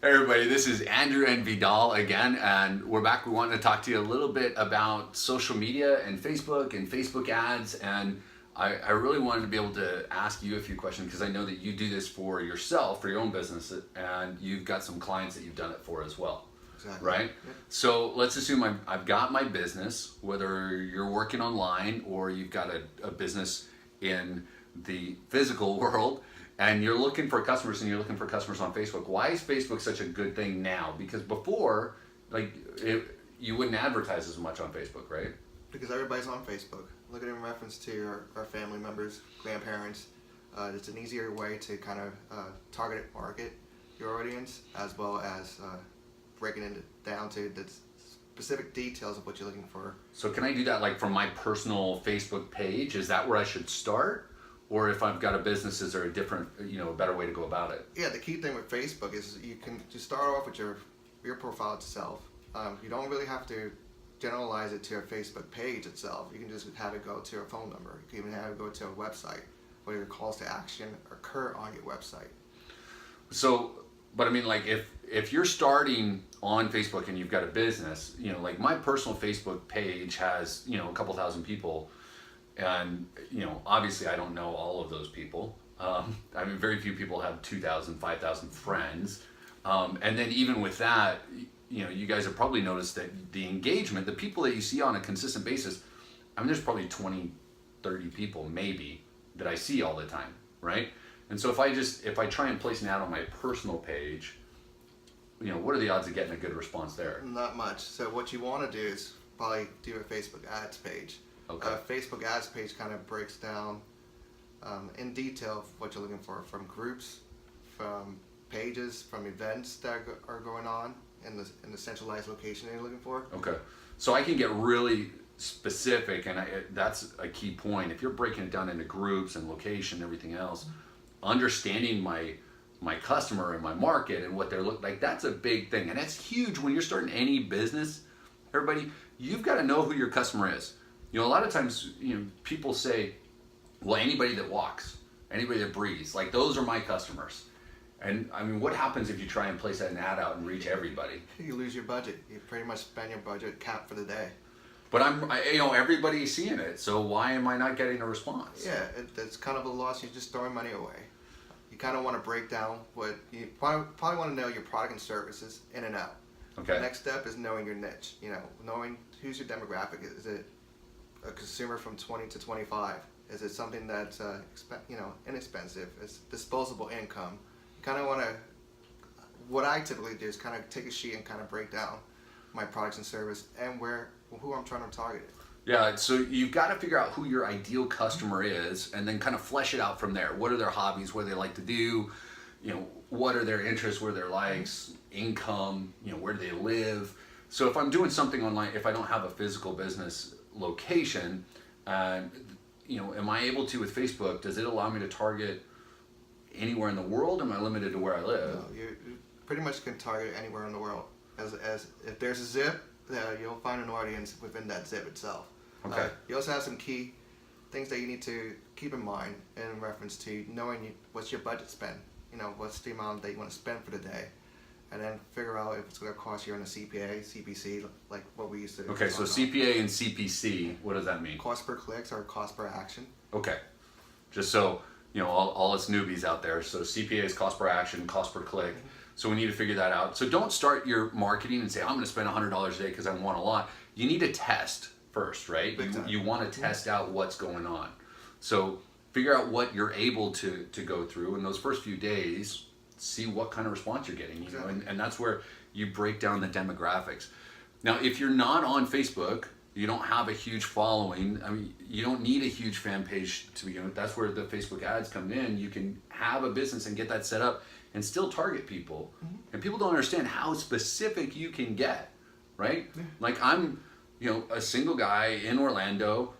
Hey everybody, this is Andrew and Vidal again, and we're back. We wanted to talk to you a little bit about social media and Facebook ads, and I really wanted to be able to ask you a few questions because I know that you do this for yourself, for your own business, and you've got some clients that you've done it for as well. Exactly. Right? Yep. So let's assume I've got my business, whether you're working online or you've got a business in the physical world, and you're looking for customers and you're looking for customers on Facebook. Why is Facebook such a good thing now? Because before, you wouldn't advertise as much on Facebook, right? Because everybody's on Facebook. Look at it in reference to our family members, grandparents. It's an easier way to kind of target market your audience, as well as breaking it down to the specific details of what you're looking for. So can I do that like from my personal Facebook page? Is that where I should start? Or if I've got a business, is there a different, a better way to go about it? Yeah, the key thing with Facebook is you can just start off with your profile itself. You don't really have to generalize it to a Facebook page itself. You can just have it go to a phone number. You can even have it go to a website, where your calls to action occur on your website. So, but I mean, like if you're starting on Facebook and you've got a business, like my personal Facebook page has, a couple thousand people. And, obviously I don't know all of those people. Very few people have 2,000, 5,000 friends. And then even with that, you guys have probably noticed that the engagement, the people that you see on a consistent basis, there's probably 20, 30 people maybe that I see all the time, right? And so if I try and place an ad on my personal page, what are the odds of getting a good response there? Not much. So what you want to do is probably do a Facebook ads page. Okay. Facebook ads page kind of breaks down in detail what you're looking for, from groups, from pages, from events that are going on in the centralized location that you're looking for. Okay. So I can get really specific, and that's a key point. If you're breaking it down into groups and location and everything else, understanding my customer and my market and what they're looking like, that's a big thing. And that's huge when you're starting any business. Everybody, you've got to know who your customer is. A lot of times, people say, well, anybody that walks, anybody that breathes, like those are my customers. And what happens if you try and place an ad out and reach everybody? You lose your budget. You pretty much spend your budget cap for the day. But everybody's seeing it, so why am I not getting a response? Yeah, it's kind of a loss. You're just throwing money away. You kind of want to break down what you probably want to know your product and services in and out. Okay. The next step is knowing your niche. Knowing who's your demographic. Is it a consumer from 20 to 25? Is it something that's inexpensive? It's disposable income. You kind of want to. What I typically do is kind of take a sheet and kind of break down my products and service and who I'm trying to target. Yeah, so you've got to figure out who your ideal customer is, and then kind of flesh it out from there. What are their hobbies? What do they like to do? What are their interests? What are their likes? Income? Where do they live? So if I'm doing something online, if I don't have a physical business location, am I able to with Facebook? Does it allow me to target anywhere in the world? Am I limited to where I live? No, you pretty much can target anywhere in the world. As if there's a zip, you'll find an audience within that zip itself. Okay. You also have some key things that you need to keep in mind in reference to knowing what's your budget spend. What's the amount that you want to spend for the day, and then figure out if it's going to cost you on a CPA, CPC, like what we used to. Okay, so CPA and CPC, what does that mean? Cost per clicks or cost per action. Okay, just so all us newbies out there. So CPA is cost per action, cost per click. Mm-hmm. So we need to figure that out. So don't start your marketing and say, I'm going to spend $100 a day because I want a lot. You need to test first, right? You want to test out what's going on. So figure out what you're able to go through in those first few days. See what kind of response you're getting, Exactly. and that's where you break down the demographics. Now, if you're not on Facebook, you don't have a huge following. You don't need a huge fan page to begin with. That's where the Facebook ads come in. You can have a business and get that set up and still target people. Mm-hmm. And people don't understand how specific you can get, right? Yeah. Like I'm, a single guy in Orlando,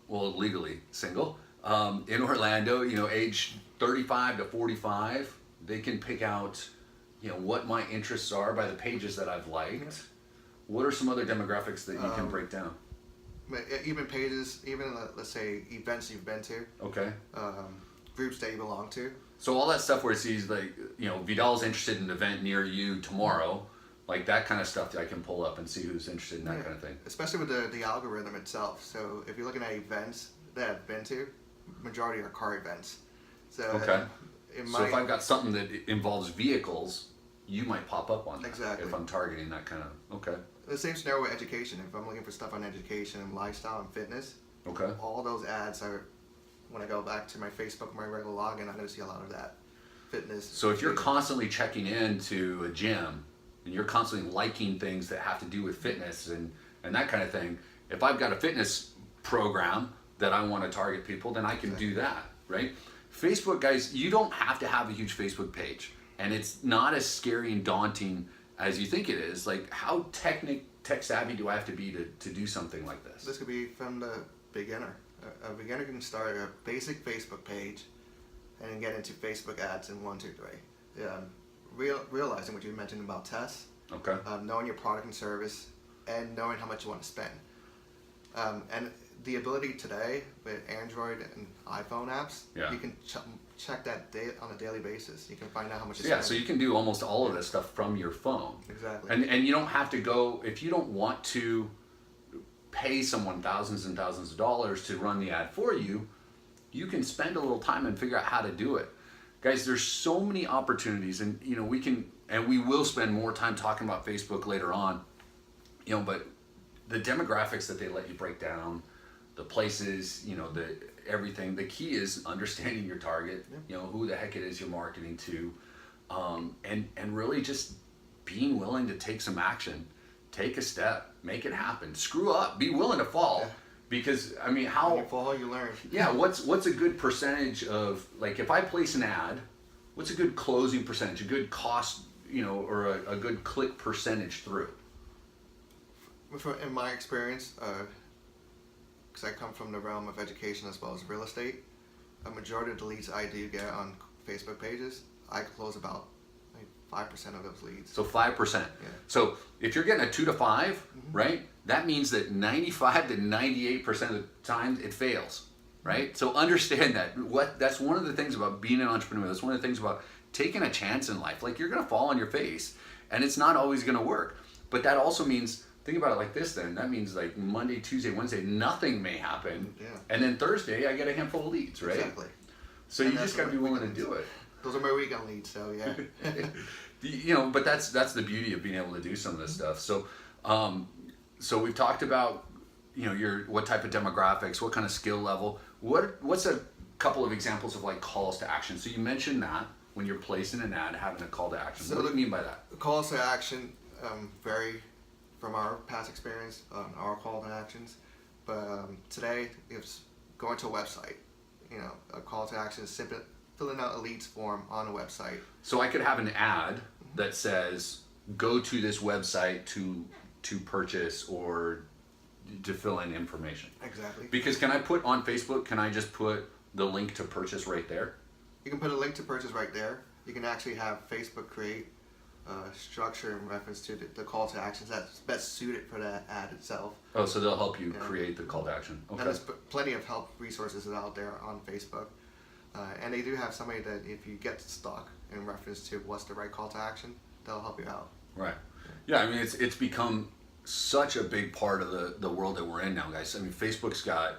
legally single, in Orlando, age 35 to 45. They can pick out, what my interests are by the pages that I've liked. What are some other demographics that you can break down? Even pages, even let's say events you've been to. Okay. Groups that you belong to. So all that stuff where it sees like, Vidal's interested in an event near you tomorrow, like that kind of stuff that I can pull up and see who's interested in that kind of thing. Especially with the algorithm itself. So if you're looking at events that I've been to, majority are car events. So Okay. So if I've got something that involves vehicles, you might pop up on that. Exactly. If I'm targeting that kind of, okay. The same scenario with education. If I'm looking for stuff on education and lifestyle and fitness, Okay. all those ads are, when I go back to my Facebook, my regular login, I'm going to see a lot of that fitness. So if you're constantly checking into a gym and you're constantly liking things that have to do with fitness and that kind of thing, if I've got a fitness program that I want to target people, then I can do that, right? Facebook, guys, you don't have to have a huge Facebook page, and it's not as scary and daunting as you think it is. Like, how tech savvy do I have to be to do something like this? This could be from the beginner. A beginner can start a basic Facebook page and then get into Facebook ads in 1, 2, 3. Realizing what you mentioned about tests, Okay. knowing your product and service, and knowing how much you want to spend. And the ability today with Android and iPhone apps, Yeah. you can check that on a daily basis. You can find out how much you Yeah, spend. so you can do almost all of this stuff from your phone. Exactly. And you don't have to go, if you don't want to pay someone thousands and thousands of dollars to run the ad for you, you can spend a little time and figure out how to do it. Guys, there's so many opportunities, and we will spend more time talking about Facebook later on, but the demographics that they let you break down, the places, the everything. The key is understanding your target, who the heck it is you're marketing to, and really just being willing to take some action, take a step, make it happen, screw up, be willing to fall, because I mean, When you fall, you learn. Yeah, what's a good percentage of, like, if I place an ad, what's a good closing percentage, a good cost, or a good click percentage through? In my experience, because I come from the realm of education as well as real estate, a majority of the leads I do get on Facebook pages, I close about 5% of those leads. So 5%. Yeah. So if you're getting a 2 to 5, right, that means that 95 to 98% of the time it fails, right? So understand that. That's one of the things about being an entrepreneur. That's one of the things about taking a chance in life. Like, you're going to fall on your face, and it's not always going to work. But that also means, think about it like this then. That means like Monday, Tuesday, Wednesday, nothing may happen. Yeah. And then Thursday, I get a handful of leads, right? Exactly. So And you that's just got to be what willing to weekends- do it. Those are my weekend leads, so yeah. But that's the beauty of being able to do some of this stuff. So, so we've talked about, what type of demographics, what kind of skill level. What's a couple of examples of like calls to action? So you mentioned that when you're placing an ad, having a call to action. So What do you mean by that? Calls to action vary from our past experience on our call to actions, but today it's going to a website. A call to action is simply filling out a leads form on a website. So I could have an ad that says, go to this website to purchase or to fill in information. Exactly. Because can I put on Facebook, can I just put the link to purchase right there? You can put a link to purchase right there. You can actually have Facebook create a structure in reference to the call to actions that's best suited for that ad itself. Oh, so they'll help you create the call to action. Okay. And there's plenty of help resources out there on Facebook. And they do have somebody that if you get stuck in reference to what's the right call to action, they'll help you out. Right. Yeah, I mean, it's become such a big part of the world that we're in now, guys. I mean, Facebook's got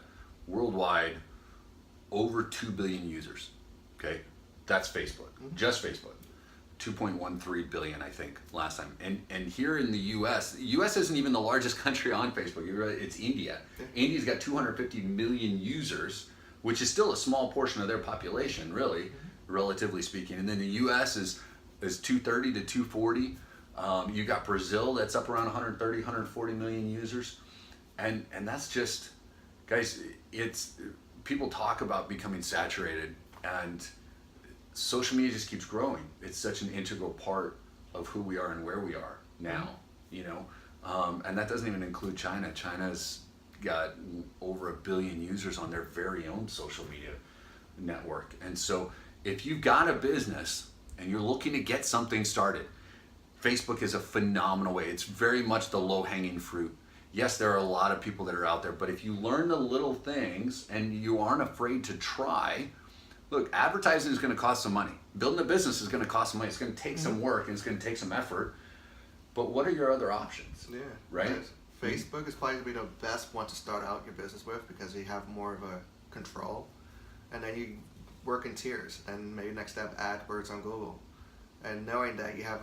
worldwide over 2 billion users. Okay? That's Facebook. Just Facebook. 2.13 billion, I think, last time. And here in the US isn't even the largest country on Facebook. It's India. India's got 250 million users, which is still a small portion of their population, really, relatively speaking. And then the US is 230 to 240. You got Brazil that's up around 130, 140 million users. And that's just, guys, people talk about becoming saturated, and social media just keeps growing. It's such an integral part of who we are and where we are now, and that doesn't even include China. China's got over 1 billion users on their very own social media network. And so if you've got a business and you're looking to get something started, Facebook is a phenomenal way. It's very much the low-hanging fruit. Yes, there are a lot of people that are out there, but if you learn the little things and you aren't afraid to try, look, advertising is going to cost some money. building a business is going to cost some money. It's going to take some work and it's going to take some effort. But what are your other options? Yeah. Right? Yes. Facebook is probably the best one to start out your business with because you have more of a control, and then you work in tiers. And maybe next step, AdWords on Google, and knowing that you have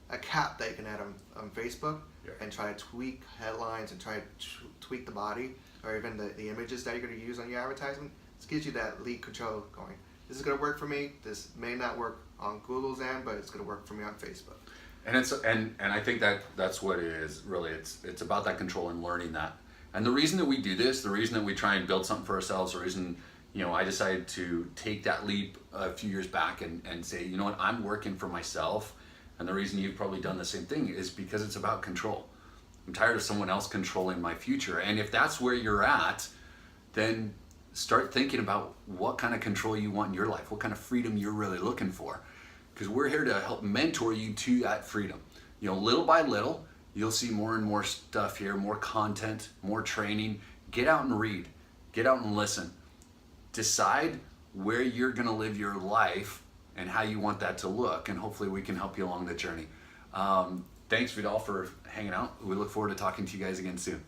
a cap that you can add on Facebook, Yeah. and try to tweak headlines and try to tweak the body or even the images that you're going to use on your advertisement. This gives you that lead control going. This is going to work for me. This may not work on Google's end, but it's going to work for me on Facebook. And it's and I think that's what it is really. It's about that control and learning that. And the reason that we do this, the reason that we try and build something for ourselves, the reason I decided to take that leap a few years back and say, you know what, I'm working for myself. And the reason you've probably done the same thing is because it's about control. I'm tired of someone else controlling my future. And if that's where you're at, then start thinking about what kind of control you want in your life, what kind of freedom you're really looking for. Because we're here to help mentor you to that freedom. Little by little, you'll see more and more stuff here, more content, more training. Get out and read. Get out and listen. Decide where you're going to live your life and how you want that to look. And hopefully we can help you along the journey. Thanks, Vidal, for hanging out. We look forward to talking to you guys again soon.